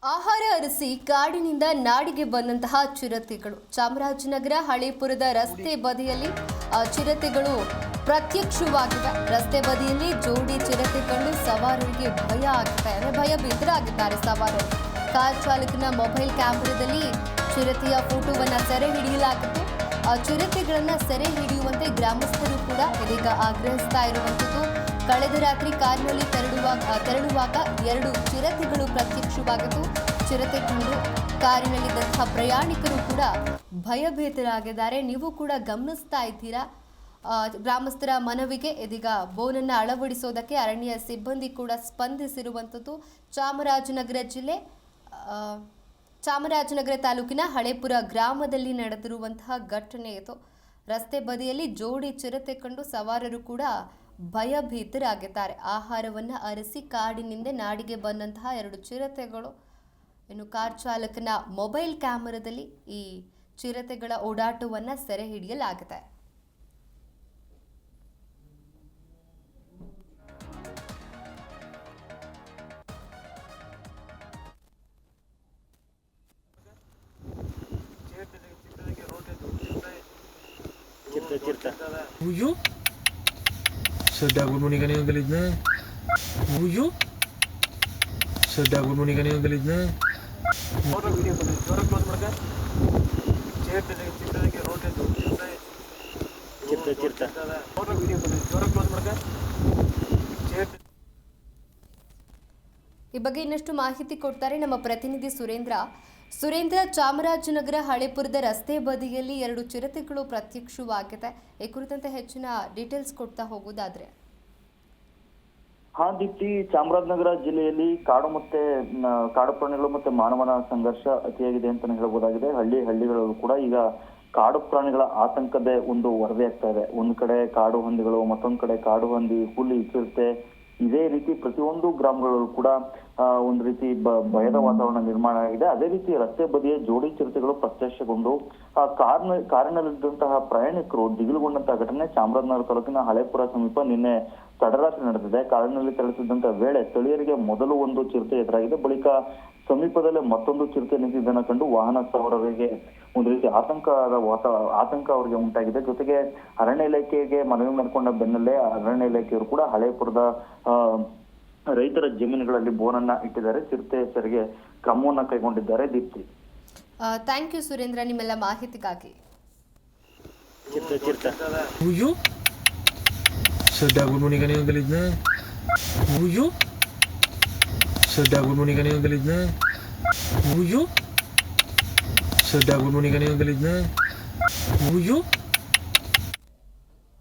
ಆಹಾರ ಅರಸಿ ಕಾಡಿನಿಂದ ನಾಡಿಗೆ ಬಂದಂತಹ ಚಿರತೆಗಳು ಚಾಮರಾಜನಗರ ಹಳೇಪುರದ ರಸ್ತೆ ಬದಿಯಲ್ಲಿ ಚಿರತೆಗಳು ಪ್ರತ್ಯಕ್ಷವಾಗಿವೆ. ರಸ್ತೆ ಬದಿಯಲ್ಲಿ ಜೋಡಿ ಚಿರತೆ ಕಂಡು ಸವಾರರಿಗೆ ಭಯ ಆಗಿದೆ, ಭಯಭೀತರಾಗಿದ್ದಾರೆ ಸವಾರರು. ಕಾರ್ ಚಾಲಕನ ಮೊಬೈಲ್ ಕ್ಯಾಮೆರಾದಲ್ಲಿ ಚಿರತೆಯ ಫೋಟೋವನ್ನು ಸೆರೆ ಹಿಡಿಯಲಾಗಿತ್ತು. ಚಿರತೆಗಳನ್ನ ಸೆರೆ ಹಿಡಿಯುವಂತೆ ಗ್ರಾಮಸ್ಥರು ಕೂಡ ಇದೀಗ ಆಗ್ರಹಿಸ್ತಾ ಇರುವಂಥದ್ದು. ಕಳೆದ ರಾತ್ರಿ ಕಾರಿನಲ್ಲಿ ತೆರಳುವಾಗ 2 ಚಿರತೆಗಳು ಪ್ರತ್ಯಕ್ಷವಾಗಿದ್ದು, ಚಿರತೆ ಕಂಡು ಕಾರಿನಲ್ಲಿದ್ದಂತಹ ಪ್ರಯಾಣಿಕರು ಕೂಡ ಭಯಭೀತರಾಗಿದ್ದಾರೆ. ನೀವು ಕೂಡ ಗಮನಿಸ್ತಾ ಇದ್ದೀರಾ. ಗ್ರಾಮಸ್ಥರ ಮನವಿಗೆ ಇದೀಗ ಬೋನನ್ನು ಅಳವಡಿಸೋದಕ್ಕೆ ಅರಣ್ಯ ಸಿಬ್ಬಂದಿ ಕೂಡ ಸ್ಪಂದಿಸಿರುವಂಥದ್ದು. ಚಾಮರಾಜನಗರ ತಾಲೂಕಿನ ಹಳೇಪುರ ಗ್ರಾಮದಲ್ಲಿ ನಡೆದಿರುವಂತಹ ಘಟನೆ ಇದು. ರಸ್ತೆ ಬದಿಯಲ್ಲಿ ಜೋಡಿ ಚಿರತೆ ಕಂಡು ಸವಾರರು ಕೂಡ ಭಯಭೀತರಾಗಿದ್ದಾರೆ. ಆಹಾರವನ್ನು ಅರಸಿ ಕಾಡಿನಿಂದ ನಾಡಿಗೆ ಬಂದಂತಹ 2 ಚಿರತೆಗಳು. ಇನ್ನು ಕಾರ್ ಚಾಲಕನ ಮೊಬೈಲ್ ಕ್ಯಾಮೆರಾದಲ್ಲಿ ಈ ಚಿರತೆಗಳ ಓಡಾಟವನ್ನು ಸೆರೆ ಹಿಡಿಯಲಾಗಿದೆ. Uyu? Sedang menikah yang gelitnya. Uyu? Sedang menikah yang gelitnya. Foto video boleh. Jorok close mereka. Cerita lagi road itu. Cerita. Foto video boleh. Jorok close mereka. ಈ ಬಗ್ಗೆ ಇನ್ನಷ್ಟು ಮಾಹಿತಿ ಕೊಡ್ತಾರೆ ನಮ್ಮ ಪ್ರತಿನಿಧಿ ಸುರೇಂದ್ರ. ಚಾಮರಾಜನಗರ ಹಳೇಪುರದ ರಸ್ತೆ ಬದಿಯಲ್ಲಿ 2 ಚಿರತೆಗಳು ಪ್ರತ್ಯಕ್ಷವಾಗಿದೆ. ಈ ಕುರಿತಂತೆ ಹೆಚ್ಚಿನ ಡೀಟೇಲ್ಸ್ ಕೊಡ್ತಾ ಹೋಗೋದಾದ್ರೆ. ದೀಪ್ತಿ, ಚಾಮರಾಜನಗರ ಜಿಲ್ಲೆಯಲ್ಲಿ ಕಾಡು ಪ್ರಾಣಿಗಳು ಮತ್ತೆ ಮಾನವನ ಸಂಘರ್ಷ ಅತಿಯಾಗಿದೆ ಅಂತಾನೆ ಹೇಳಬಹುದಾಗಿದೆ. ಹಳ್ಳಿಗಳಲ್ಲೂ ಕೂಡ ಈಗ ಕಾಡು ಪ್ರಾಣಿಗಳ ಆತಂಕದ ಒಂದು ವರದಿ ಆಗ್ತಾ ಇದೆ. ಒಂದ್ ಕಡೆ ಕಾಡು ಹಂದಿಗಳು, ಮತ್ತೊಂದ್ ಕಡೆ ಕಾಡು ಹಂದಿ, ಹುಲಿ, ಚಿರತೆ, ಇದೇ ರೀತಿ ಪ್ರತಿಯೊಂದು ಗ್ರಾಮಗಳಲ್ಲೂ ಕೂಡ ಒಂದು ರೀತಿ ಭಯದ ವಾತಾವರಣ ನಿರ್ಮಾಣ ಆಗಿದೆ. ಅದೇ ರೀತಿ ರಸ್ತೆ ಬದಿಯ ಜೋಡಿ ಚಿರತೆಗಳು ಪ್ರತ್ಯಕ್ಷಗೊಂಡು ಕಾರಿನಲ್ಲಿದ್ದಂತಹ ಪ್ರಯಾಣಿಕರು ದಿಗಿಲುಗೊಂಡಂತಹ ಘಟನೆ ಚಾಮರಾಜನಗರ ತಾಲೂಕಿನ ಹಳೇಪುರ ಸಮೀಪ ನಿನ್ನೆ ತಡರಾತ್ರಿ ನಡೆದಿದೆ. ಕಾರಿನಲ್ಲಿ ತೆರಳುತ್ತಿದ್ದಂತಹ ವೇಳೆ ಸ್ಥಳೀಯರಿಗೆ ಮೊದಲು ಒಂದು ಚಿರತೆ ಎದುರಾಗಿದೆ. ಬಳಿಕ ಸಮೀಪದಲ್ಲೇ ಮತ್ತೊಂದು ಚಿರತೆ ನಿಂತಿದ್ದನ್ನು ಕಂಡು ವಾಹನ ಸವಾರರಿಗೆ ಒಂದು ರೀತಿ ಆತಂಕ ಅವರಿಗೆ ಉಂಟಾಗಿದೆ. ಜೊತೆಗೆ ಅರಣ್ಯ ಇಲಾಖೆಗೆ ಮನವಿ ಮಾಡಿಕೊಂಡ ಬೆನ್ನಲ್ಲೇ ಅರಣ್ಯ ಇಲಾಖೆಯವರು ಕೂಡ ಹಳೇಪುರದ ರೈತರ ಜಮೀನುಗಳಲ್ಲಿ ಬೋನನ್ನ ಇಟ್ಟಿದ್ದಾರೆ. ಚಿರತೆ ಸೆರೆಗೆ ಕ್ರಮವನ್ನ ಕೈಗೊಂಡಿದ್ದಾರೆ. ದೀಪ್ತಿ, ಥ್ಯಾಂಕ್ ಯು ಸುರೇಂದ್ರ, ನಿಮ್ಮೆಲ್ಲ ಮಾಹಿತಿಗಾಗಿ. Sedang menikah yang gelitnya. Uyu? Sedang menikah yang gelitnya. Uyu? Sedang menikah yang gelitnya. Uyu?